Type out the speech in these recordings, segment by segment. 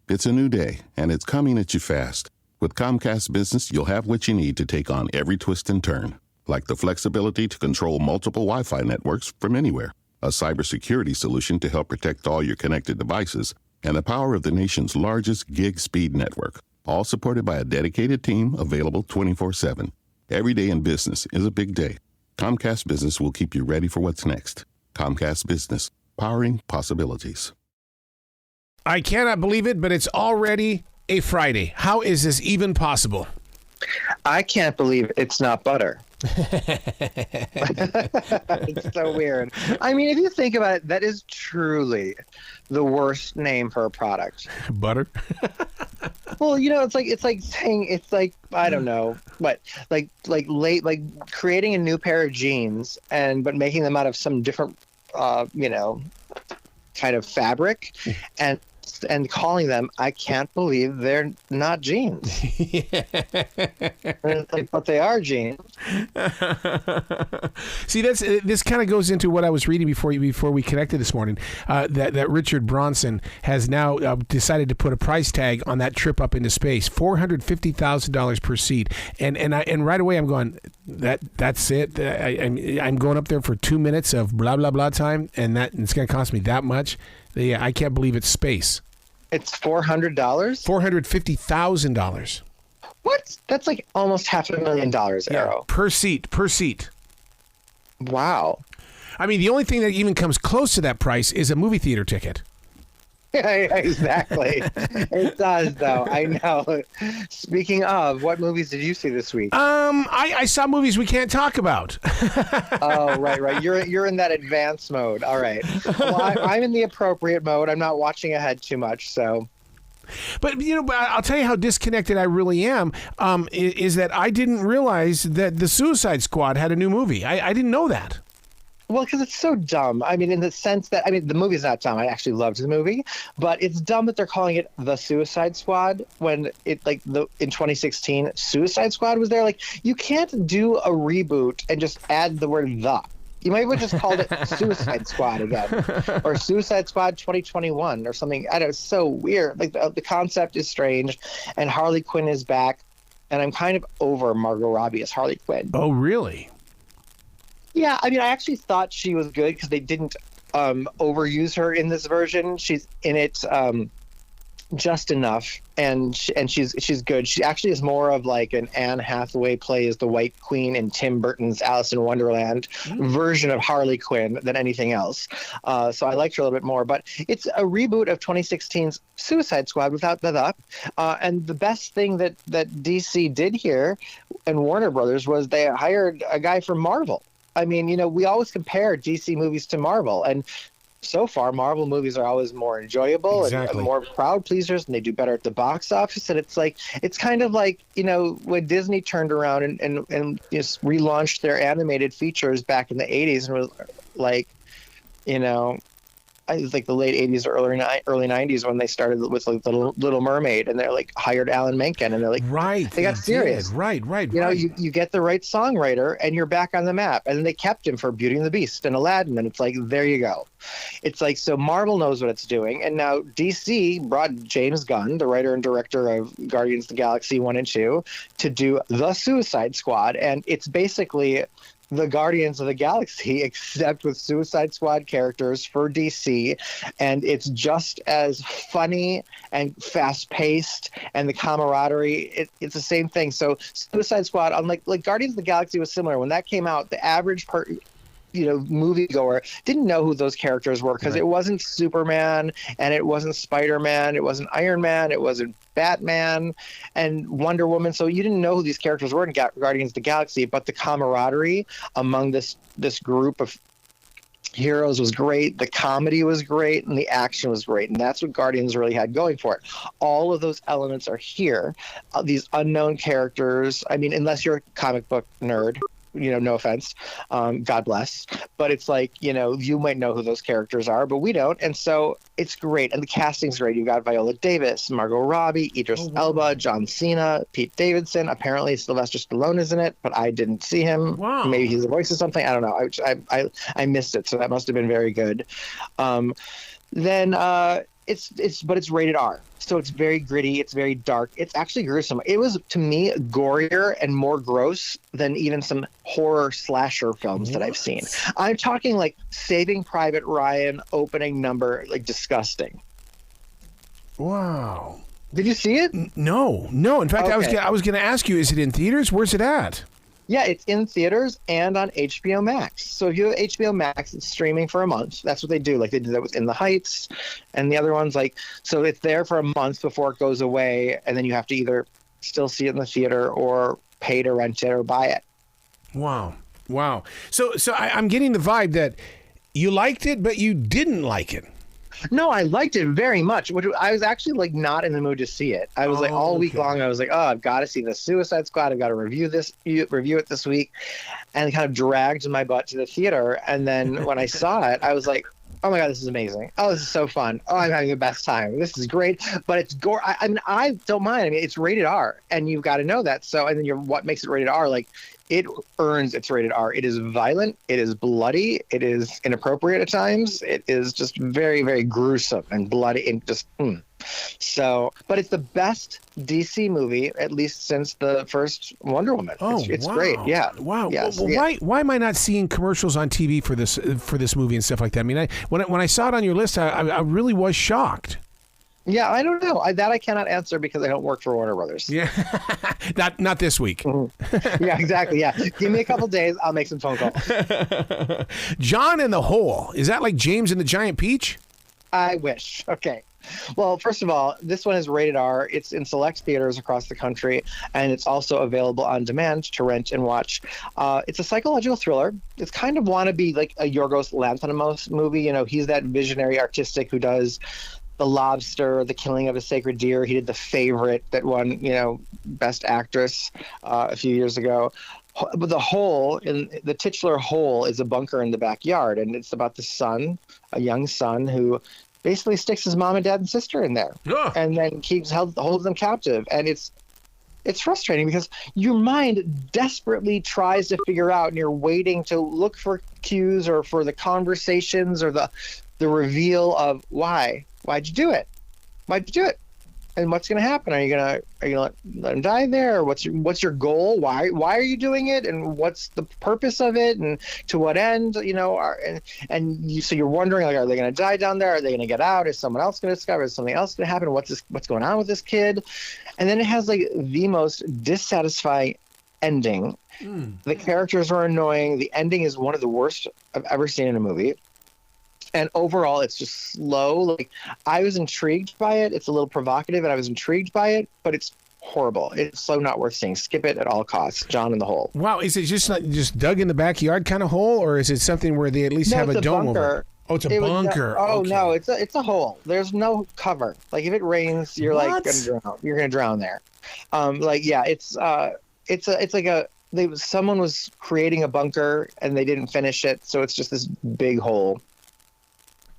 It's a new day, and it's coming at you fast. With Comcast Business, you'll have what you need to take on every twist and turn, like the flexibility to control multiple Wi-Fi networks from anywhere, a cybersecurity solution to help protect all your connected devices, and the power of the nation's largest gig speed network, all supported by a dedicated team available 24/7. Every day in business is a big day. Comcast Business will keep you ready for what's next. Comcast Business, powering possibilities. I cannot believe it, but it's already a Friday. How is this even possible? I can't believe it's not butter. It's so weird. I mean, if you think about it, that is truly the worst name for a product. Butter? Well, it's like saying, I don't know what, like creating a new pair of jeans but making them out of some different kind of fabric and calling them, I can't believe they're not jeans. But they are jeans. See, this kind of goes into what I was reading before we connected this morning. That Richard Branson has now decided to put a price tag on that trip up into space, $450,000 per seat, and right away I'm going, that's it. I'm going up there for 2 minutes of blah blah blah time, and it's going to cost me that much. Yeah, I can't believe it's space. It's $400? $450,000. What? That's like almost $500,000, Arrow. Per seat. Wow. I mean, the only thing that even comes close to that price is a movie theater ticket. Exactly. It does, though. I know. Speaking of, what movies did you see this week? I saw movies we can't talk about. Oh, right. You're in that advanced mode. All right. Well, I'm in the appropriate mode. I'm not watching ahead too much, so. But I'll tell you how disconnected I really am. Is that I didn't realize that the Suicide Squad had a new movie. I didn't know that. Well, because it's so dumb. I mean, in the sense that, the movie's not dumb. I actually loved the movie, but it's dumb that they're calling it The Suicide Squad when in 2016, Suicide Squad was there. Like, you can't do a reboot and just add the word "the." You might have just called it Suicide Squad again, or Suicide Squad 2021 or something. I don't know. It's so weird. Like, the concept is strange, and Harley Quinn is back, and I'm kind of over Margot Robbie as Harley Quinn. Oh, really? Yeah, I actually thought she was good because they didn't overuse her in this version. She's in it just enough, and she's good. She actually is more of like an Anne Hathaway plays the White Queen in Tim Burton's Alice in Wonderland version of Harley Quinn than anything else. So I liked her a little bit more. But it's a reboot of 2016's Suicide Squad without the. And the best thing that DC did here and Warner Brothers was they hired a guy from Marvel. I mean, we always compare DC movies to Marvel, and so far, Marvel movies are always more enjoyable and more crowd pleasers, and they do better at the box office. And it's kind of like, when Disney turned around and just relaunched their animated features back in the 80s and was like, it was like the late 80s or early 90s when they started with like the Little Mermaid, and they're like hired Alan Menken, and they're like, they got serious. Right. You get the right songwriter and you're back on the map. And then they kept him for Beauty and the Beast and Aladdin, and it's like, there you go. It's like, so Marvel knows what it's doing, and now DC brought James Gunn, the writer and director of Guardians of the Galaxy 1 and 2, to do The Suicide Squad, and it's basically the Guardians of the Galaxy, except with Suicide Squad characters for DC, and it's just as funny and fast-paced, and the camaraderie, it's the same thing. So Suicide Squad, unlike Guardians of the Galaxy was similar. When that came out, the average moviegoer didn't know who those characters were, because it wasn't Superman, and it wasn't Spider-Man, it wasn't Iron Man, it wasn't Batman and Wonder Woman. So you didn't know who these characters were in Guardians of the Galaxy, but the camaraderie among this group of heroes was great. The comedy was great, and the action was great, and that's what Guardians really had going for it. All of those elements are here. These unknown characters, unless you're a comic book nerd, no offense, God bless, but it's like, you might know who those characters are, but we don't, and so it's great, and the casting's great. You got Viola Davis, Margot Robbie, Idris Elba, John Cena, Pete Davidson. Apparently Sylvester Stallone is in it, but I didn't see him. Wow. Maybe he's the voice of something. I don't know. I missed it, so that must have been very good. Then but it's rated R. So it's very gritty. It's very dark. It's actually gruesome. It was, to me, gorier and more gross than even some horror slasher films that I've seen. I'm talking like Saving Private Ryan opening number, like disgusting. Wow. Did you see it? No. In fact, Okay. I was going to ask you, is it in theaters? Where's it at? Yeah, it's in theaters and on HBO Max. So if you have HBO Max, it's streaming for a month. That's what they do. Like they did that with In the Heights and the other ones. Like, so it's there for a month before it goes away, and then you have to either still see it in the theater or pay to rent it or buy it. Wow. So I'm getting the vibe that you liked it, but you didn't like it. No, I liked it very much. I was actually like not in the mood to see it. I was like all week long. I was like, oh, I've got to see the Suicide Squad. I've got to review it this week, and kind of dragged my butt to the theater. And then when I saw it, I was like, oh my God, this is amazing. Oh, this is so fun. Oh, I'm having the best time. This is great. But it's gore. I mean, I don't mind. I mean, it's rated R, and you've got to know that. So, and then what makes it rated R? Like, it earns its rated R. It is violent. It is bloody. It is inappropriate at times. It is just very, very gruesome and bloody and just. So, but it's the best DC movie, at least since the first Wonder Woman. It's great. Yeah. Wow. Yes, well, yeah. why am I not seeing commercials on TV for this movie and stuff like that? I mean, when I saw it on your list, I really was shocked. Yeah, I don't know. I cannot answer because I don't work for Warner Brothers. Yeah, not this week. Yeah, exactly. Yeah, give me a couple days. I'll make some phone calls. John in the Hole. Is that like James and the Giant Peach? I wish. Okay. Well, first of all, this one is rated R. It's in select theaters across the country, and it's also available on demand to rent and watch. It's a psychological thriller. It's kind of wannabe like a Yorgos Lanthimos movie. You know, he's that visionary artistic who does The Lobster, The Killing of a Sacred Deer. He did The Favorite that won, Best Actress a few years ago. But the titular hole is a bunker in the backyard, and it's about the son, a young son who basically sticks his mom and dad and sister in there, and then holds them captive. And it's frustrating because your mind desperately tries to figure out, and you're waiting to look for cues or for the conversations or the reveal of why'd you do it? Why'd you do it? And what's going to happen? Are you going to let him die there? Or what's your goal? Why are you doing it? And what's the purpose of it? And to what end? So you're wondering, like, are they going to die down there? Are they going to get out? Is someone else going to discover? Is something else going to happen? What's going on with this kid? And then it has like the most dissatisfying ending. The characters are annoying. The ending is one of the worst I've ever seen in a movie. And overall, it's just slow. Like, I was intrigued by it. It's a little provocative, and I was intrigued by it, but it's horrible. It's so not worth seeing. Skip it at all costs. John in the Hole. Wow. Is it just dug in the backyard kind of hole, or is it something where they at least have a dome over it? Oh, it's a bunker. Okay. No, it's a hole. There's no cover. Like, if it rains, you're like gonna drown. You're gonna drown there. Someone was creating a bunker and they didn't finish it, so it's just this big hole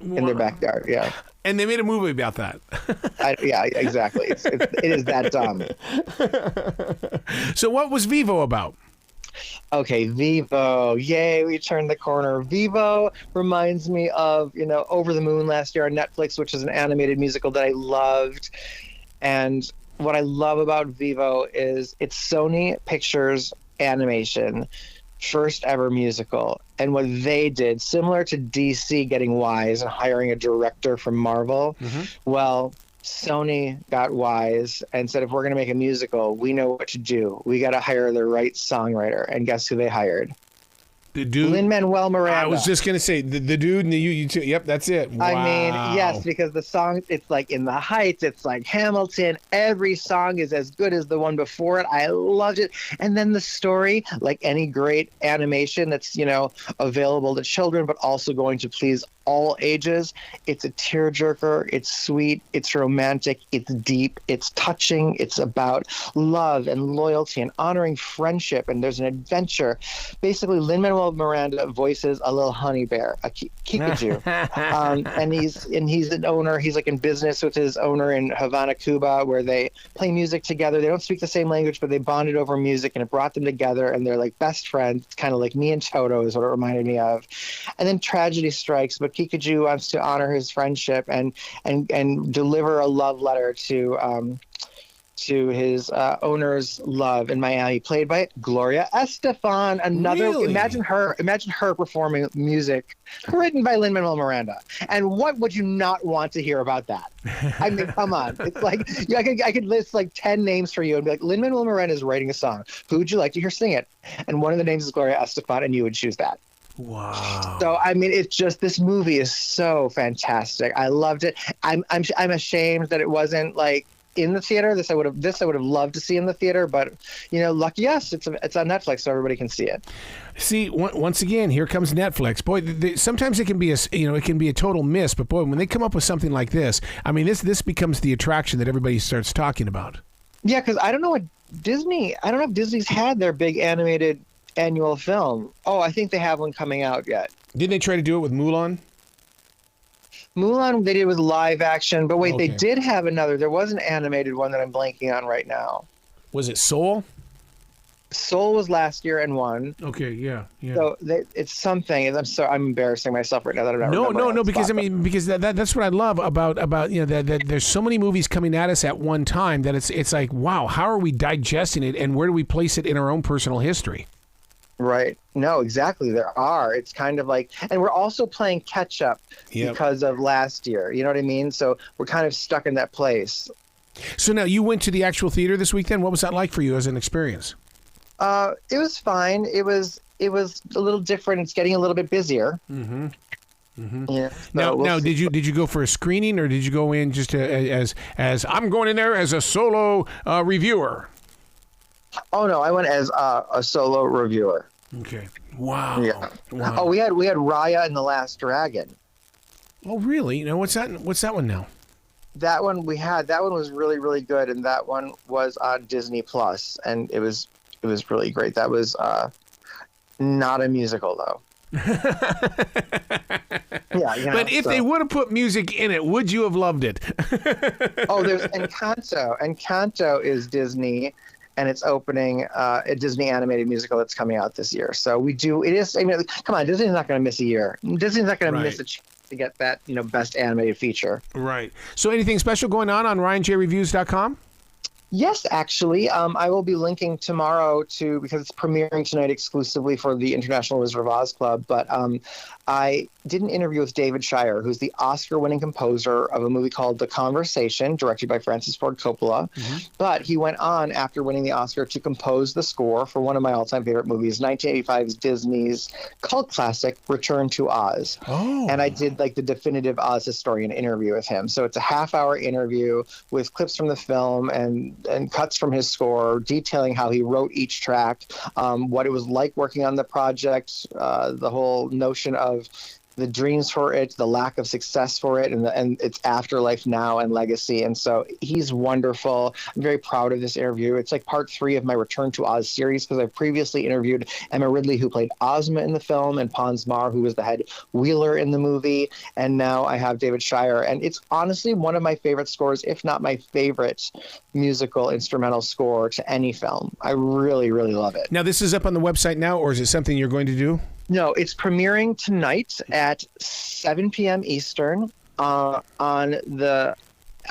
in their backyard. Yeah. And they made a movie about that. Yeah, exactly. It is that dumb. So what was Vivo about? Okay, Vivo. Yay, we turned the corner. Vivo reminds me of, Over the Moon last year on Netflix, which is an animated musical that I loved. And what I love about Vivo is it's Sony Pictures Animation, first ever musical. And what they did, similar to DC getting wise and hiring a director from Marvel, well, Sony got wise and said, if we're going to make a musical, we know what to do. We got to hire the right songwriter. And guess who they hired? The dude? Lin-Manuel Miranda. I was just going to say, the dude and the you too. Yep, that's it. Wow. I mean, yes, because the song, it's like In the Heights, it's like Hamilton. Every song is as good as the one before it. I loved it. And then the story, like any great animation that's, available to children, but also going to please all ages. It's a tearjerker. It's sweet. It's romantic. It's deep. It's touching. It's about love and loyalty and honoring friendship. And there's an adventure. Basically, Lin-Manuel Miranda voices a little honey bear, a Kikaju. And he's an owner. He's like in business with his owner in Havana, Cuba, where they play music together. They don't speak the same language, but they bonded over music, and it brought them together. And they're like best friends. It's kind of like me and Toto is what it reminded me of. And then tragedy strikes, but Kikuju wants to honor his friendship and deliver a love letter to his owner's love in Miami, played by Gloria Estefan. Another, Really? imagine her performing music written by Lin-Manuel Miranda. And what would you not want to hear about that? I mean, come on. It's like, I could list like 10 names for you and be like, Lin-Manuel Miranda is writing a song. Who would you like to hear sing it? And one of the names is Gloria Estefan, and you would choose that. Wow. So I mean, it's just, this movie is so fantastic. I loved it. I'm ashamed that it wasn't like in the theater. This I would have loved to see in the theater, but lucky us, it's on Netflix, so everybody can see it. See, once again, here comes Netflix. Boy, sometimes it can be a total miss, but boy, when they come up with something like this, I mean, this becomes the attraction that everybody starts talking about. Yeah, because I don't know if Disney's had their big animated annual film. Oh, I think they have one coming out yet. Didn't they try to do it with Mulan? Mulan they did with live action, but wait, Okay. They did have another. There was an animated one that I'm blanking on right now. Was it Soul? Soul was last year and won. Okay, yeah. So it's something. I'm embarrassing myself right now that I'm not. No, because because that's what I love about that there's so many movies coming at us at one time that it's like, wow, how are we digesting it, and where do we place it in our own personal history? Right. No, exactly. There are. It's kind of like, and we're also playing catch up because of last year. You know what I mean? So we're kind of stuck in that place. So now you went to the actual theater this week then? What was that like for you as an experience? It was fine. It was a little different. It's getting a little bit busier. Mm-hmm. Mm-hmm. Yeah. Now, did you go for a screening, or did you go in just as I'm going in there as a solo reviewer? Oh no, I went as a solo reviewer. Okay. Wow. Yeah. Wow. Oh, we had Raya and the Last Dragon. Oh, really? What's that one now? That one was really, really good, and that one was on Disney Plus, and it was really great. That was not a musical though. Yeah, but if they would have put music in it, would you have loved it? Oh, there's Encanto. Encanto is Disney, and it's opening a Disney animated musical that's coming out this year. So we do. It is. I mean, come on, Disney's not going to miss a year. Disney's not going to miss a chance to get that best animated feature. Right. So anything special going on RyanJReviews.com? Yes, actually. I will be linking tomorrow because it's premiering tonight exclusively for the International Wizard of Oz Club. But I did an interview with David Shire, who's the Oscar-winning composer of a movie called The Conversation, directed by Francis Ford Coppola. Mm-hmm. But he went on, after winning the Oscar, to compose the score for one of my all-time favorite movies, 1985's Disney's cult classic, Return to Oz. Oh. And I did the definitive Oz historian interview with him. So it's a half-hour interview with clips from the film and cuts from his score, detailing how he wrote each track, what it was like working on the project, the whole notion of the dreams for it, the lack of success for it, and its afterlife now and legacy. And so he's wonderful. I'm very proud of this interview. It's like part 3 of my Return to Oz series, because I've previously interviewed Emma Ridley, who played Ozma in the film, and Pons Maar, who was the head wheeler in the movie. And now I have David Shire. And it's honestly one of my favorite scores, if not my favorite musical instrumental score to any film. I really, really love it. Now, this is up on the website now, or is it something you're going to do? No, it's premiering tonight at 7 p.m. Eastern on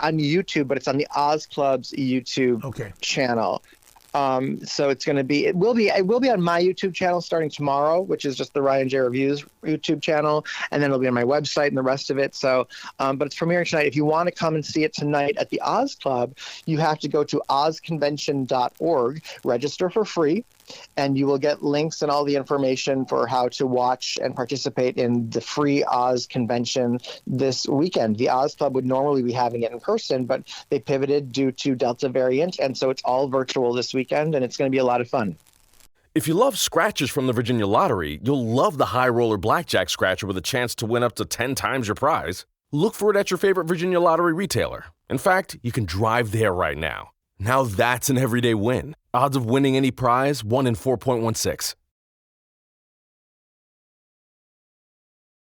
YouTube, but it's on the Oz Club's YouTube channel. So it will be on my YouTube channel starting tomorrow, which is just the Ryan J Reviews YouTube channel, and then it'll be on my website and the rest of it. So, but it's premiering tonight. If you want to come and see it tonight at the Oz Club, you have to go to ozconvention.org, register for free, and you will get links and all the information for how to watch and participate in the free Oz convention this weekend. The Oz Club would normally be having it in person, but they pivoted due to Delta variant, and so it's all virtual this weekend, and it's going to be a lot of fun. If you love scratchers from the Virginia Lottery, you'll love the High Roller Blackjack Scratcher with a chance to win up to 10 times your prize. Look for it at your favorite Virginia Lottery retailer. In fact, you can drive there right now. Now that's an everyday win. Odds of winning any prize, 1 in 4.16.